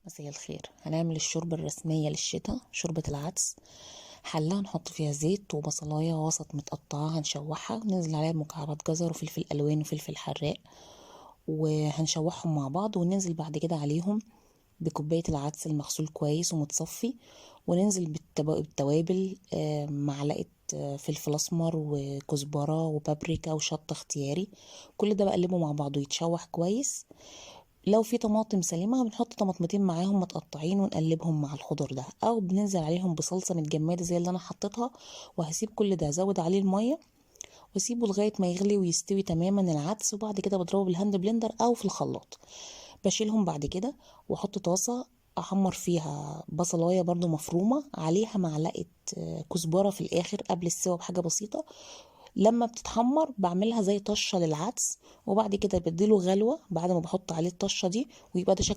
مساء الخير. هنعمل الشوربة الرسمية للشتاء، شوربة العدس. حلة هنحط فيها زيت وبصلاية وسط متقطعة، هنشوحها وننزل عليها بمكعبات جزر وفلفل ألوان وفلفل حراق، وهنشوحهم مع بعض، وننزل بعد كده عليهم بكوباية العدس المغسول كويس ومتصفي، وننزل بالتوابل، معلقة فلفل أسمر وكزبرة وبابريكا وشطة اختياري. كل ده بقلبه مع بعضه يتشوح كويس. لو في طماطم سليمة بنحط طماطمتين معاهم متقطعين ونقلبهم مع الخضر ده، او بننزل عليهم بصلصة متجمدة زي اللي انا حطيتها. وهسيب كل ده، ازود عليه المية واسيبه لغاية ما يغلي ويستوي تماما العدس، وبعد كده بضربه بالهاند بلندر او في الخلاط. بشيلهم بعد كده واحط طاسة احمر فيها بصلاية برضو مفرومة، عليها معلقة كزبرة في الاخر قبل السوا بحاجة بسيطة. لما بتتحمر بعملها زي طشة للعدس، وبعد كده بديله غلوة بعد ما بحط عليه الطشة دي، ويبقى ده شكل